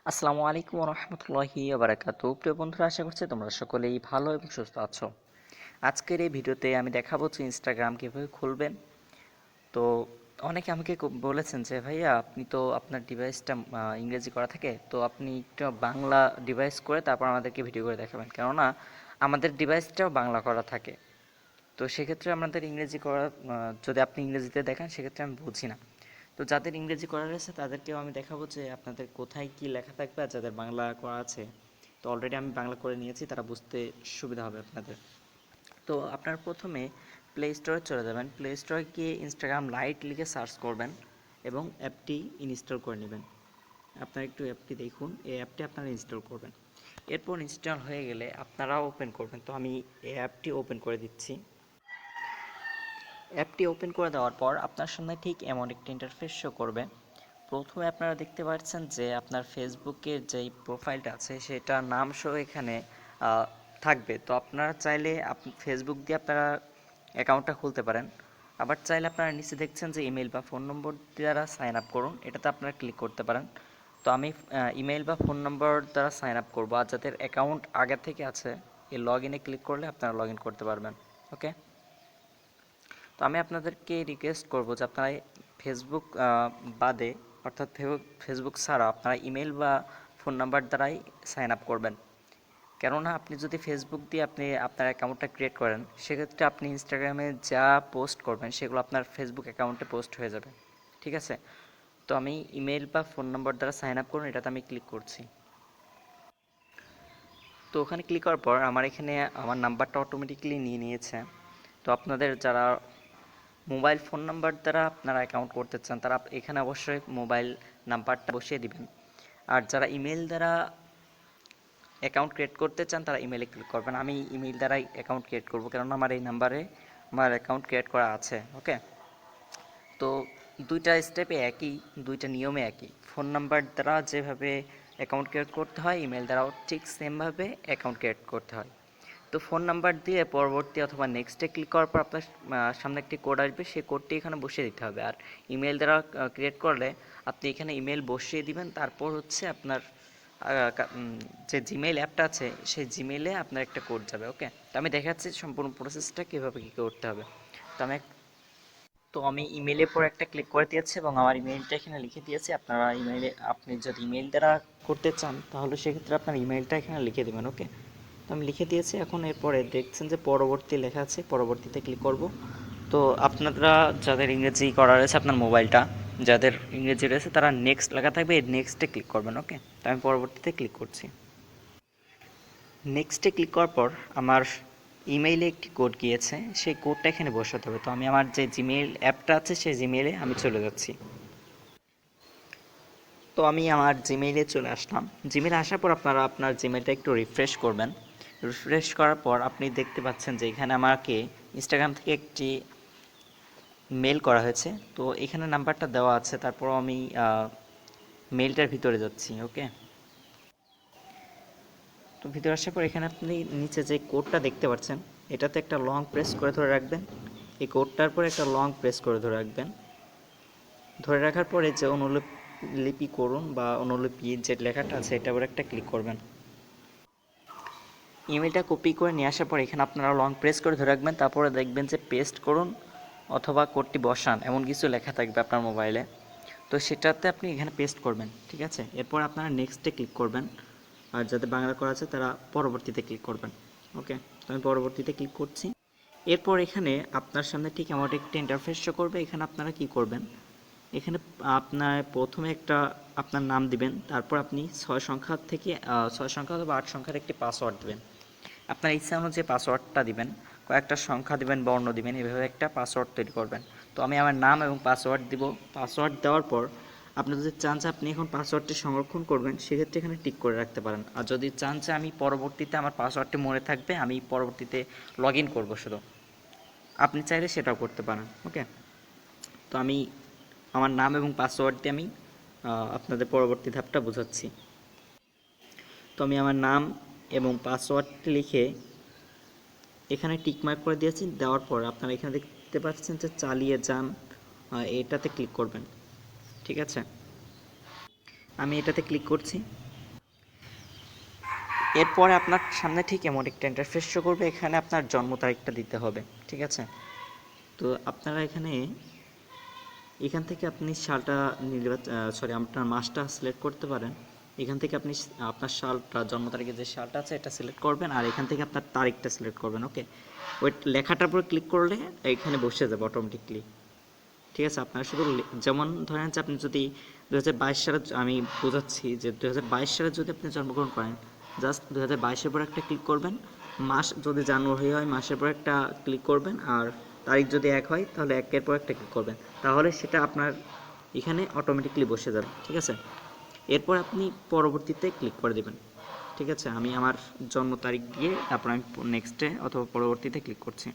আসসালামু আলাইকুম রহমতুল্লাহি বারাকাতু। প্রিয় বন্ধুরা, আশা করছি তোমরা সকলেই ভালো এবং সুস্থ আছো। আজকের এই ভিডিওতে আমি দেখাবো যে ইনস্টাগ্রাম কীভাবে খুলবেন। তো অনেকে আমাকে বলেছেন যে ভাইয়া, আপনি তো আপনার ডিভাইসটা ইংরেজি করা থাকে, তো আপনি একটু বাংলা ডিভাইস করে তারপর আমাদেরকে ভিডিও করে দেখাবেন, কেননা আমাদের ডিভাইসটাও বাংলা করা থাকে। তো সেক্ষেত্রে আমাদের ইংরেজি করা, যদি আপনি ইংরেজিতে দেখান সেক্ষেত্রে আমি বুঝি না। তো যাদের ইংরেজি করা রয়েছে তাদেরকেও আমি দেখাবো যে আপনাদের কোথায় কি লেখা থাকবে, আর যাদের বাংলা করা আছে, তো অলরেডি আমি বাংলা করে নিয়েছি, তারা বুঝতে সুবিধা হবে আপনাদের। তো আপনার প্রথমে প্লে স্টোরে চলে যাবেন। প্লে স্টোরে গিয়ে ইনস্টাগ্রাম লাইট লিখে সার্চ করবেন এবং অ্যাপটি ইনস্টল করে নেবেন। আপনারা একটু অ্যাপটি দেখুন, এই অ্যাপটি আপনারা ইনস্টল করবেন। এরপর ইনস্টল হয়ে গেলে আপনারা ওপেন করবেন। তো আমি এই অ্যাপটি ওপেন করে দিচ্ছি। অ্যাপটি ওপেন করে দেওয়ার পর আপনার সামনে ঠিক এমন একটি ইন্টারফেস শো করবে। প্রথমে আপনারা দেখতে পাচ্ছেন যে আপনার ফেসবুকের যেই প্রোফাইলটা আছে সেটার নাম সহ এখানে থাকবে। তো আপনারা চাইলে ফেসবুক দিয়ে আপনারা অ্যাকাউন্টটা খুলতে পারেন। আবার চাইলে আপনারা নিচে দেখছেন যে ইমেল বা ফোন নম্বর দ্বারা সাইন আপ করুন, এটাতে আপনারা ক্লিক করতে পারেন। তো আমি ইমেল বা ফোন নম্বর দ্বারা সাইন আপ করবো, আর যাদের অ্যাকাউন্ট আগে থেকে আছে এই লগ ইনে ক্লিক করলে আপনারা লগ ইন করতে পারবেন। ওকে, তো আমি আপনাদেরকে রিকোয়েস্ট করব যে আপনারা ফেসবুক বাদে, অর্থাৎ ফেসবুক ছাড়া আপনারা ইমেল বা ফোন নাম্বার দ্বারাই সাইন আপ করবেন। কেননা আপনি যদি ফেসবুক দিয়ে আপনি আপনার অ্যাকাউন্টটা ক্রিয়েট করেন, সেক্ষেত্রে আপনি ইনস্টাগ্রামে যা পোস্ট করবেন সেগুলো আপনার ফেসবুক অ্যাকাউন্টে পোস্ট হয়ে যাবে। ঠিক আছে, তো আমি ইমেল বা ফোন নম্বর দ্বারা সাইন আপ করুন, এটাতে আমি ক্লিক করছি। তো ওখানে ক্লিক করার পর আমার এখানে আমার নাম্বারটা অটোমেটিকলি নিয়ে নিয়েছে। তো আপনাদের যারা মোবাইল ফোন নাম্বার দ্বারা আপনারা অ্যাকাউন্ট করতে চান তারা এখানে অবশ্যই মোবাইল নাম্বারটা বসিয়ে দিবেন। আর যারা ইমেল দ্বারা অ্যাকাউন্ট ক্রিয়েট করতে চান তারা ইমেলে ক্লিক করবেন। আমি ইমেল দ্বারাই অ্যাকাউন্ট ক্রিয়েট করব, কেননা আমার এই নাম্বারে আমার অ্যাকাউন্ট ক্রিয়েট করা আছে। ওকে, তো দুইটা স্টেপে একই, দুইটা নিয়মে একই। ফোন নাম্বার দ্বারা যেভাবে অ্যাকাউন্ট ক্রিয়েট করতে হয়, ইমেল দ্বারাও ঠিক সেমভাবে অ্যাকাউন্ট ক্রিয়েট করতে হয়। তো ফোন নাম্বার দিয়ে পরবর্তী অথবা নেক্সটে ক্লিক করার পর আপনার সামনে একটি কোড আসবে, সেই কোডটি এখানে বসিয়ে দিতে হবে। আর ইমেল দ্বারা ক্রিয়েট করলে আপনি এখানে ইমেল বসিয়ে দিবেন, তারপর হচ্ছে আপনার যে জিমেইল অ্যাপটা আছে সেই জিমেইলে আপনার একটা কোড যাবে। ওকে, তো আমি দেখাচ্ছি সম্পূর্ণ প্রসেসটা কীভাবে কী করতে হবে। তো আমি ইমেইলের পর একটা ক্লিক করে দিয়েছি এবং আমার ইমেইলটা এখানে লিখে দিয়েছি। আপনারা ইমেইলে, আপনি যদি ইমেইল দ্বারা করতে চান তাহলে সেক্ষেত্রে আপনার ইমেইলটা এখানে লিখে দেবেন। ওকে, তো আমি লিখে দিয়েছি। এখন এরপরে দেখছেন যে পরবর্তী লেখা আছে, পরবর্তীতে ক্লিক করব। তো আপনারা যাদের ইংরেজি করা রয়েছে, আপনার মোবাইলটা যাদের ইংরেজি রয়েছে তারা নেক্সট লেখা থাকবে, এই নেক্সটে ক্লিক করবেন। ওকে, তো আমি পরবর্তীতে ক্লিক করছি। নেক্সটে ক্লিক করার পর আমার ইমেইলে একটি কোড গিয়েছে, সেই কোডটা এখানে বসাতে হবে। তো আমি আমার যে জিমেইল অ্যাপটা আছে সেই জিমেইলে আমি চলে যাচ্ছি। তো আমি আমার জিমেইলে চলে আসলাম। জিমেইলে আসার পর আপনারা আপনার জিমেইলটা একটু রিফ্রেশ করবেন। রিফ্রেশ করার পর আপনি দেখতে পাচ্ছেন যে এখানে আমাকে ইনস্টাগ্রাম থেকে একটি মেল করা হয়েছে। তো এখানে নাম্বারটা দেওয়া আছে, তারপর আমি মেলটার ভিতরে যাচ্ছি। ওকে, তো ভিতরে আসার পর এখানে আপনি নিচে যে কোডটা দেখতে পাচ্ছেন এটাতে একটা লং প্রেস করে ধরে রাখবেন। এই কোডটার পর একটা লং প্রেস করে ধরে রাখবেন। ধরে রাখার পরে যে অনুলিপি করুন বা অনুলিপি যে লেখাটা আছে এটার উপর একটা ক্লিক করবেন। ইমেলটা কপি করে নিয়ে আসার পর এখানে আপনারা লং প্রেস করে ধরে রাখবেন, তারপরে দেখবেন যে পেস্ট করুন অথবা কোডটি বসান এমন কিছু লেখা থাকবে আপনার মোবাইলে। তো সেটাতে আপনি এখানে পেস্ট করবেন। ঠিক আছে, এরপর আপনারা নেক্সটে ক্লিক করবেন, আর যাদের বাংলা করা আছে তারা পরবর্তীতে ক্লিক করবেন। ওকে, তো আমি পরবর্তীতে ক্লিক করছি। এরপর এখানে আপনার সামনে ঠিক এমন একটি ইন্টারফেস শো করবে। এখানে আপনারা কি করবেন, এখানে আপনার প্রথমে একটা আপনার নাম দিবেন, তারপর আপনি 6 সংখ্যা থেকে 6 সংখ্যা অথবা 8 সংখ্যার একটি পাসওয়ার্ড দিবেন। আপনার ইচ্ছা অনুযায়ী পাসওয়ার্ডটা দিবেন, কয়েকটা সংখ্যা দিবেন, বর্ণ দিবেন, এভাবে একটা পাসওয়ার্ড তৈরি করবেন। তো আমি আমার নাম এবং পাসওয়ার্ড দিব। পাসওয়ার্ড দেওয়ার পর আপনি যদি চান যে আপনি এখন পাসওয়ার্ডটি সংরক্ষণ করবেন, সেক্ষেত্রে এখানে টিক করে রাখতে পারেন। আর যদি চান যে আমি পরবর্তীতে আমার পাসওয়ার্ডটি মনে থাকবে, আমি পরবর্তীতে লগ ইন করবো শুধু, আপনি চাইলে সেটাও করতে পারেন। ওকে, তো আমি আমার নাম এবং পাসওয়ার্ড দিয়ে আমি আপনাদের পরবর্তী ধাপটা বোঝাচ্ছি। তো আমি আমার নাম এবং পাসওয়ার্ডটি লিখে এখানে টিকমার্ক করে দিয়েছি। দেওয়ার পর আপনারা এখানে দেখতে পাচ্ছেন যে চালিয়ে যান, এটাতে ক্লিক করবেন। ঠিক আছে, আমি এটাতে ক্লিক করছি। এরপরে আপনার সামনে ঠিক এমন একটা ইন্টারফেস শো করবে, এখানে আপনার জন্ম তারিখটা দিতে হবে, ঠিক আছে। তো আপনারা এখান থেকে আপনি সালটা আপনার মাসটা সিলেক্ট করতে পারেন। এখান থেকে আপনি আপনার সালটা, জন্ম তারিখে যে সালটা আছে এটা সিলেক্ট করবেন, আর এখান থেকে আপনার তারিখটা সিলেক্ট করবেন। ওকে, ওই লেখাটার উপর ক্লিক করলে এখানে বসে যাবে অটোমেটিকলি, ঠিক আছে। আপনারা শুধু যেমন ধরেন যে আপনি যদি 2022 সালে, আমি বোঝাচ্ছি যে 2022 সালে যদি আপনি জন্মগ্রহণ করেন, জাস্ট 2022-এর পর একটা ক্লিক করবেন। মাস যদি জানুয়ারি হয়, মাসের পর একটা ক্লিক করবেন, আর তারিখ যদি 1 হয় তাহলে 1-এর পর একটা ক্লিক করবেন, তাহলে সেটা আপনার এখানে অটোমেটিকলি বসে যাবে, ঠিক আছে। এরপর আপনি পরবর্তীতে ক্লিক করে দেবেন, ঠিক আছে। আমি আমার জন্ম তারিখ দিয়ে তারপর আমি নেক্সটে অথবা পরবর্তীতে ক্লিক করছি।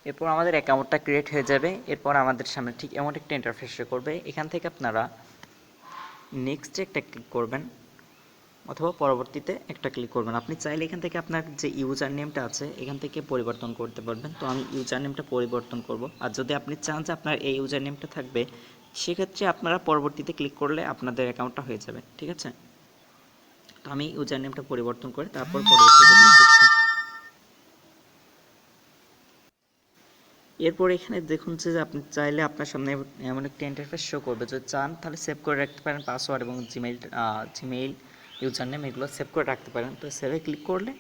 এরপর আমাদের অ্যাকাউন্টটা ক্রিয়েট হয়ে যাবে। এরপর আমাদের সামনে ঠিক এমন একটা ইন্টারফেস শো করবে। এখান থেকে আপনারা নেক্সটে একটা ক্লিক করবেন অথবা পরবর্তীতে একটা ক্লিক করবেন। আপনি চাইলে এখান থেকে আপনার যে ইউজার নেমটা আছে এখান থেকে পরিবর্তন করতে পারবেন। তো আমি ইউজার নেমটা পরিবর্তন করব। আর যদি আপনি চান যে আপনার এই ইউজার নেমটা থাকবে, সেক্ষেত্রে আপনারা পরবর্তীতে ক্লিক করলে আপনাদের অ্যাকাউন্টটা হয়ে যাবে, ঠিক আছে। তো আমি ইউজার নেমটা পরিবর্তন করে তারপর পরবর্তীতে ক্লিক করছি। এরপর এখানে দেখুন যে আপনি চাইলে আপনার সামনে এমন একটা ইন্টারফেস শো করবে, যদি চান তাহলে সেভ করে রাখতে পারেন পাসওয়ার্ড এবং জিমেইল ইউজার নেম এগুলো সেভ করে রাখতে পারেন। তো সেভে ক্লিক করলে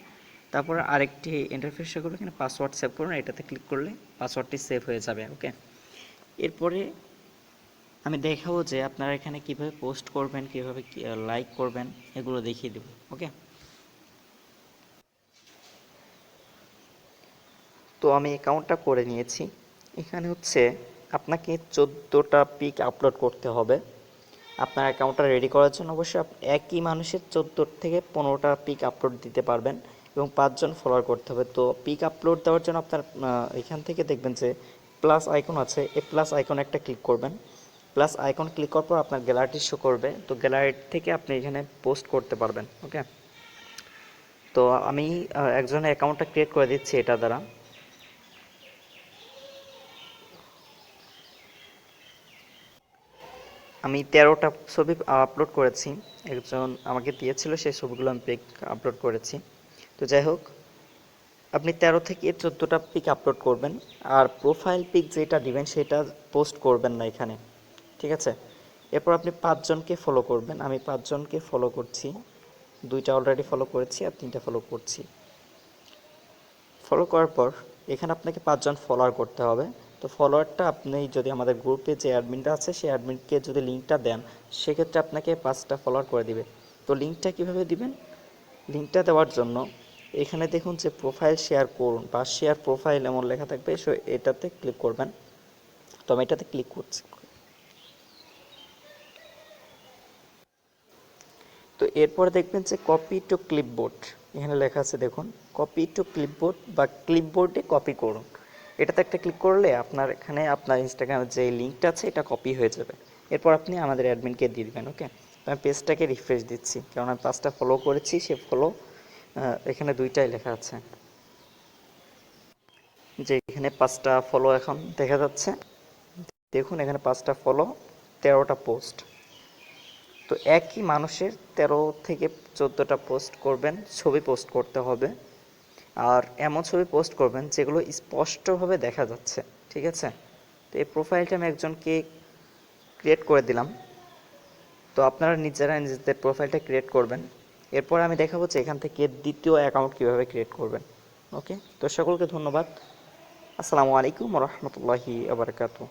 তারপর আরেকটি ইন্টারফেস শো করবে, এখানে পাসওয়ার্ড সেভ করুন, এটাতে ক্লিক করলে পাসওয়ার্ডটি সেভ হয়ে যাবে। ওকে, এরপরে আমি দেখাবো যে আপনারা এখানে কিভাবে পোস্ট করবেন, কিভাবে লাইক করবেন, এগুলো দেখিয়ে দেব। ওকে, তো আমি অ্যাকাউন্টটা করে নিয়েছি। এখানে হচ্ছে আপনাকে 14টা পিক আপলোড করতে হবে। আপনার অ্যাকাউন্টটা রেডি করার জন্য অবশ্যই একই মানুষের 14 থেকে 15টা পিক আপলোড দিতে পারবেন এবং 5 জন ফলোয়ার করতে হবে। তো পিক আপলোড দেওয়ার জন্য আপনার এখান থেকে দেখবেন যে প্লাস আইকন আছে, এই প্লাস আইকনে একটা ক্লিক করবেন। প্লাস আইকন ক্লিক করার পর আপনার গ্যালারিটি শো করবে, তো গ্যালারি থেকে আপনি এখানে পোস্ট করতে পারবেন। ওকে, তো আমি একজনের অ্যাকাউন্টটা ক্রিয়েট করে দিচ্ছি এটা দ্বারা। আমি 13টা ছবি আপলোড করেছি, একজন আমাকে দিয়েছিল সেই ছবিগুলো আমি পিক আপলোড করেছি। তো যাই হোক, আপনি 13 থেকে 14টা পিক আপলোড করবেন, আর প্রোফাইল পিক যেটা দিবেন সেটা পোস্ট করবেন না এখানে, ঠিক আছে। এরপর আপনি 5 জনকে ফলো করবেন, আমি 5 জনকে ফলো করছি, 2টা অলরেডি ফলো করেছি আর 3টা ফলো করছি। ফলো করার পর এখানে আপনাকে 5 জন ফলোয়ার করতে হবে। তো ফলোয়ারটা আপনি যদি আমাদের গ্রুপে যে অ্যাডমিনটা আছে সেই অ্যাডমিনকে যদি লিঙ্কটা দেন, সেক্ষেত্রে আপনাকে 5টা ফলোয়ার করে দিবে। তো লিঙ্কটা কিভাবে দিবেন? লিঙ্কটা দেওয়ার জন্য এখানে দেখুন যে প্রোফাইল শেয়ার করুন বা শেয়ার প্রোফাইল এমন লেখা থাকবে, সো এটাতে ক্লিক করবেন। তো আমি এটাতে ক্লিক করছি। তো এরপরে দেখবেন যে কপি টু ক্লিপবোর্ড এখানে লেখা আছে, দেখুন কপি টু ক্লিপবোর্ড বা ক্লিপবোর্ডে কপি করুন। এটাতে একটা ক্লিক করলে আপনার এখানে আপনার ইনস্টাগ্রামের যে লিঙ্কটা আছে এটা কপি হয়ে যাবে। এরপর আপনি আমাদের অ্যাডমিনকে দিয়ে দেবেন। ওকে, আমি পেজটাকে রিফ্রেশ দিচ্ছি, কারণ আমি 5টা ফলো করেছি, সে ফলো এখানে 2টাই লেখা আছে, যে এখানে 5টা ফলো এখন দেখা যাচ্ছে। দেখুন এখানে 5টা ফলো, 13টা পোস্ট। তো একই মানুষের 13 থেকে 14টা পোস্ট করবেন, ছবি পোস্ট করতে হবে। আর এমন ছবি পোস্ট করবেন যেগুলো স্পষ্টভাবে দেখা যাচ্ছে, ঠিক আছে। তো এই প্রোফাইলটা আমি একজনকে ক্রিয়েট করে দিলাম। তো আপনারা নিজেরা নিজেদের প্রোফাইলটা ক্রিয়েট করবেন। এরপর আমি দেখাবো যে এখান থেকে দ্বিতীয় অ্যাকাউন্ট কীভাবে ক্রিয়েট করবেন। ওকে, তো সকলকে ধন্যবাদ। আসসালামু আলাইকুম ওয়া রাহমাতুল্লাহি ওয়া বারাকাতুহু।